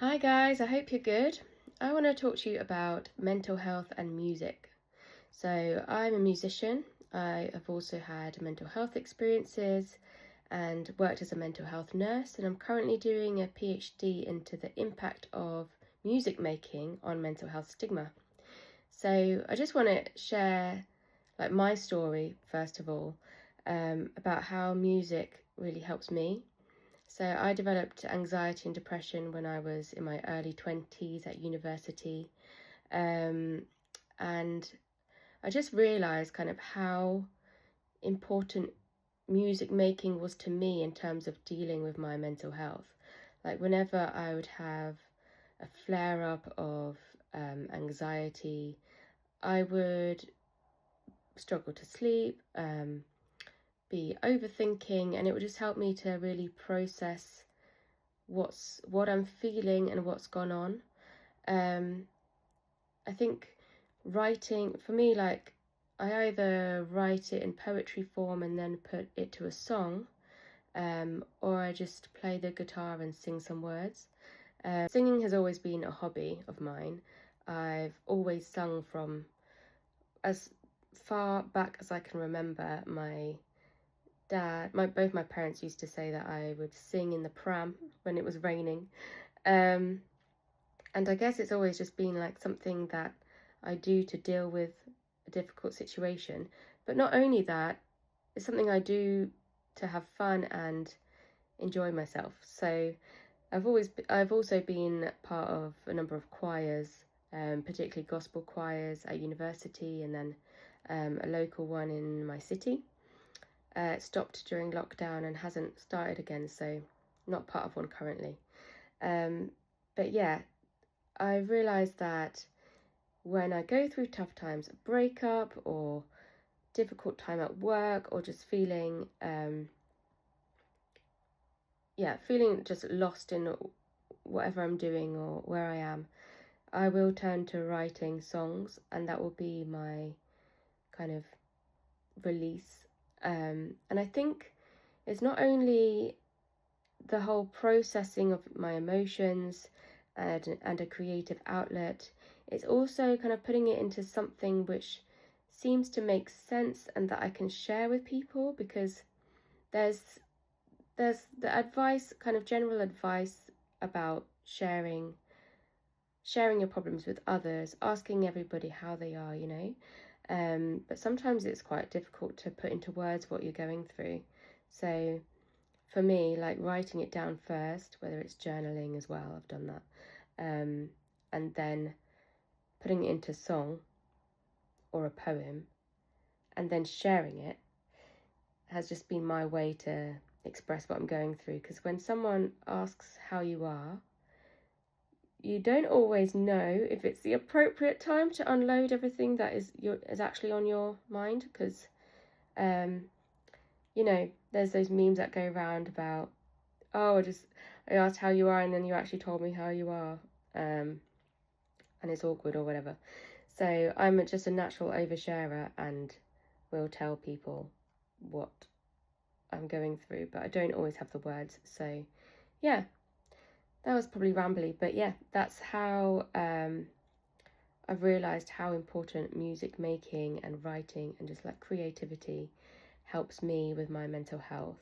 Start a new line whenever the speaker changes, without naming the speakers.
Hi guys, I hope you're good. I want to talk to you about mental health and music. So, I'm a musician. I have also had mental health experiences and worked as a mental health nurse, and I'm currently doing a PhD into the impact of music making on mental health stigma. So, I just want to share my story first of all, about how music really helps me. So I developed anxiety and depression when I was in my early 20s at university. Um, and I just realized kind of how important music making was to me in terms of dealing with my mental health. Like whenever I would have a flare up of anxiety, I would struggle to sleep, be overthinking, and it would just help me to really process what I'm feeling and what's gone on. Um, I think writing for me, like I either write it in poetry form and then put it to a song, or I just play the guitar and sing some words. Singing has always been a hobby of mine. I've always sung from as far back as I can remember. Both my parents used to say that I would sing in the pram when it was raining. Um, And I guess it's always just been like something that I do to deal with a difficult situation. But not only that, it's something I do to have fun and enjoy myself. So I've also been part of a number of choirs, particularly gospel choirs at university, and then a local one in my city. It stopped during lockdown and hasn't started again, so not part of one currently. But yeah, I realised that when I go through tough times, a breakup or difficult time at work, or just feeling just lost in whatever I'm doing or where I am, I will turn to writing songs, and that will be my kind of release. And I think it's not only the whole processing of my emotions and a creative outlet, it's also kind of putting it into something which seems to make sense and that I can share with people, because there's there's the advice, kind of general advice about sharing your problems with others, asking everybody how they are. But sometimes it's quite difficult to put into words what you're going through. So for me, like writing it down first, whether it's journaling as well, I've done that, and then putting it into song or a poem, and then sharing it, has just been my way to express what I'm going through. Because when someone asks how you are, you don't always know if it's the appropriate time to unload everything that is actually on your mind. Because um, there's those memes that go around about, oh, I asked how you are, and then you actually told me how you are, and it's awkward or whatever. So I'm just a natural oversharer and will tell people what I'm going through, but I don't always have the words. So yeah, that was probably rambly, but yeah, that's how I've realised how important music making and writing and just like creativity helps me with my mental health.